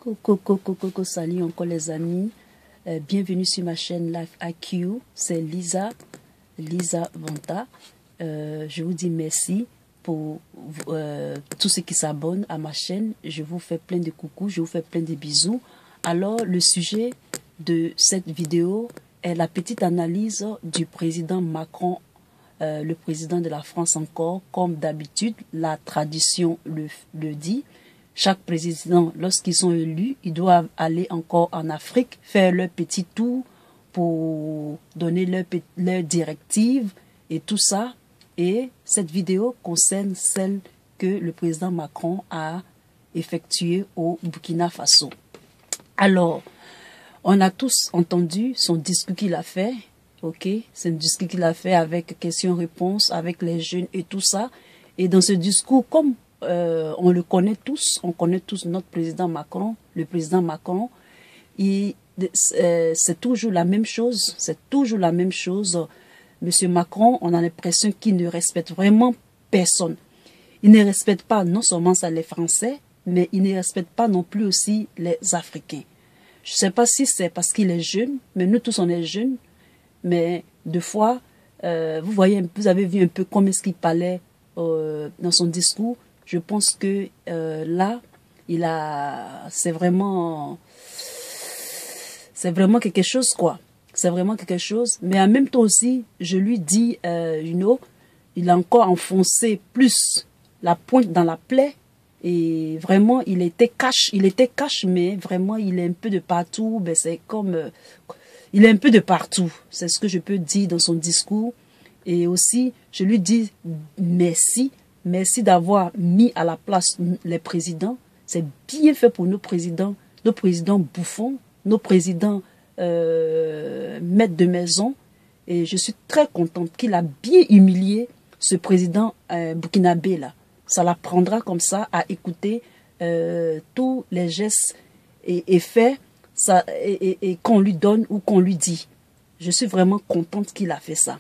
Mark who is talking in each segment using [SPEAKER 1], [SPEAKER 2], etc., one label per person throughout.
[SPEAKER 1] Coucou, salut encore les amis. Bienvenue sur ma chaîne Life IQ. C'est Lisa Vanta. Je vous dis merci pour tous ceux qui s'abonnent à ma chaîne. Je vous fais plein de coucou, je vous fais plein de bisous. Alors, le sujet de cette vidéo est la petite analyse du président Macron, le président de la France encore. Comme d'habitude, la tradition le dit. Chaque président, lorsqu'ils sont élus, ils doivent aller encore en Afrique, faire leur petit tour pour donner leurs directives et tout ça. Et cette vidéo concerne celle que le président Macron a effectuée au Burkina Faso. Alors, on a tous entendu son discours qu'il a fait, ok? C'est un discours qu'il a fait avec questions-réponses, avec les jeunes et tout ça. Et dans ce discours, comme on le connaît tous, notre président Macron, le président Macron, c'est toujours la même chose, Monsieur Macron, on a l'impression qu'il ne respecte vraiment personne. Il ne respecte pas non seulement ça les Français, mais il ne respecte pas non plus aussi les Africains. Je ne sais pas si c'est parce qu'il est jeune, mais nous tous on est jeunes, mais deux fois, vous avez vu un peu comment est-ce qu'il parlait dans son discours. Je pense que là, c'est vraiment quelque chose, quoi. C'est vraiment quelque chose. Mais en même temps aussi, je lui dis, il a encore enfoncé plus la pointe dans la plaie. Et vraiment, il était cash, mais vraiment, il est un peu de partout. Ben, c'est comme, il est un peu de partout. C'est ce que je peux dire dans son discours. Et aussi, je lui dis merci. Merci d'avoir mis à la place les présidents. C'est bien fait pour nos présidents bouffons, nos présidents maîtres de maison. Et je suis très contente qu'il a bien humilié ce président burkinabé là. Ça l'apprendra comme ça à écouter tous les gestes et faits et qu'on lui donne ou qu'on lui dit. Je suis vraiment contente qu'il a fait ça.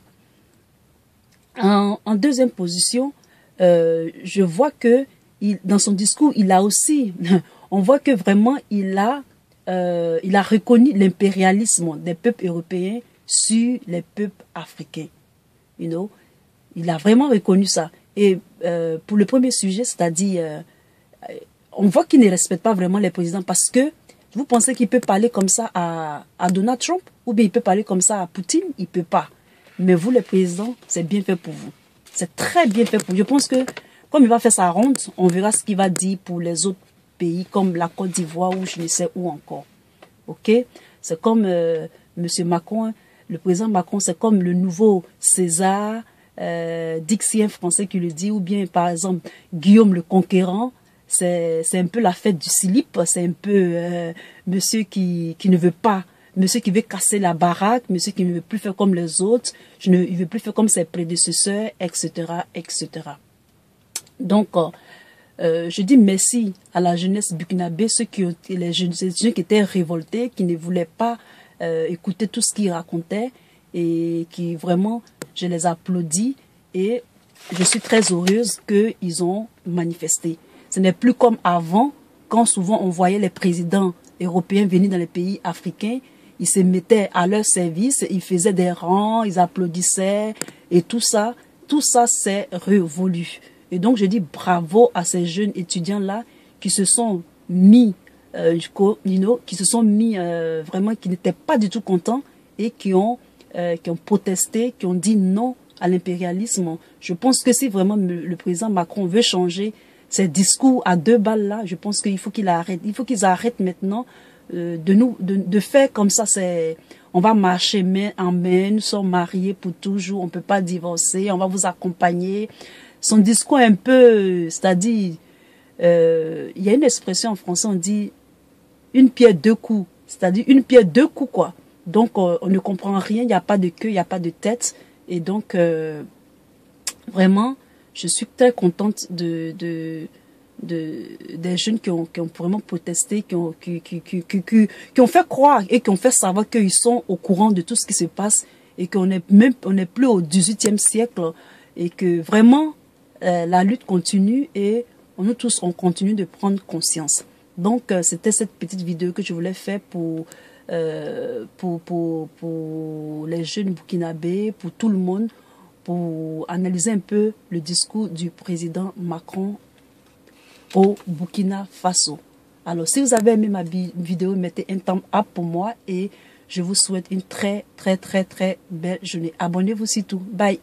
[SPEAKER 1] En deuxième position, je vois que dans son discours, il a aussi, on voit que vraiment il a reconnu l'impérialisme des peuples européens sur les peuples africains. Il a vraiment reconnu ça. Et pour le premier sujet, c'est-à-dire, on voit qu'il ne respecte pas vraiment les présidents parce que vous pensez qu'il peut parler comme ça à Donald Trump ou bien il peut parler comme ça à Poutine? Il ne peut pas. Mais vous, les présidents, c'est bien fait pour vous. C'est très bien fait pour vous. Je pense que comme il va faire sa ronde, on verra ce qu'il va dire pour les autres pays comme la Côte d'Ivoire ou je ne sais où encore. Ok? C'est comme Monsieur Macron, le président Macron, c'est comme le nouveau César, Dixien français qui le dit, ou bien par exemple Guillaume le Conquérant. C'est un peu la fête du slip, c'est un peu monsieur qui ne veut pas. Monsieur qui veut casser la baraque, monsieur qui ne veut plus faire comme les autres, il ne veut plus faire comme ses prédécesseurs, etc., etc. Donc, je dis merci à la jeunesse burkinabé, les jeunes qui étaient révoltés, qui ne voulaient pas écouter tout ce qu'ils racontaient et qui vraiment, je les applaudis et je suis très heureuse qu'ils ont manifesté. Ce n'est plus comme avant, quand souvent on voyait les présidents européens venir dans les pays africains. Ils se mettaient à leur service, ils faisaient des rangs, ils applaudissaient et tout ça s'est révolu. Et donc je dis bravo à ces jeunes étudiants-là qui se sont mis, vraiment, qui n'étaient pas du tout contents et qui ont protesté, qui ont dit non à l'impérialisme. Je pense que si vraiment le président Macron veut changer ses discours à deux balles là, je pense qu'il faut qu'il arrête. Il faut qu'ils arrêtent maintenant de faire comme ça. On va marcher main en main, nous sommes mariés pour toujours, on peut pas divorcer, on va vous accompagner. Son discours est un peu, c'est-à-dire, il y a une expression en français, on dit une pierre deux coups, c'est-à-dire une pierre deux coups quoi. Donc on ne comprend rien, il n'y a pas de queue, il n'y a pas de tête, et donc vraiment, je suis très contente des jeunes qui ont vraiment protesté, qui ont fait croire et qui ont fait savoir qu'ils sont au courant de tout ce qui se passe et qu'on n'est plus au XVIIIe siècle et que vraiment la lutte continue et nous tous on continue de prendre conscience. Donc, c'était cette petite vidéo que je voulais faire pour les jeunes burkinabés, pour tout le monde, pour analyser un peu le discours du président Macron au Burkina Faso. Alors, si vous avez aimé ma vidéo, mettez un thumbs up pour moi et je vous souhaite une très belle journée. Abonnez-vous surtout. Bye.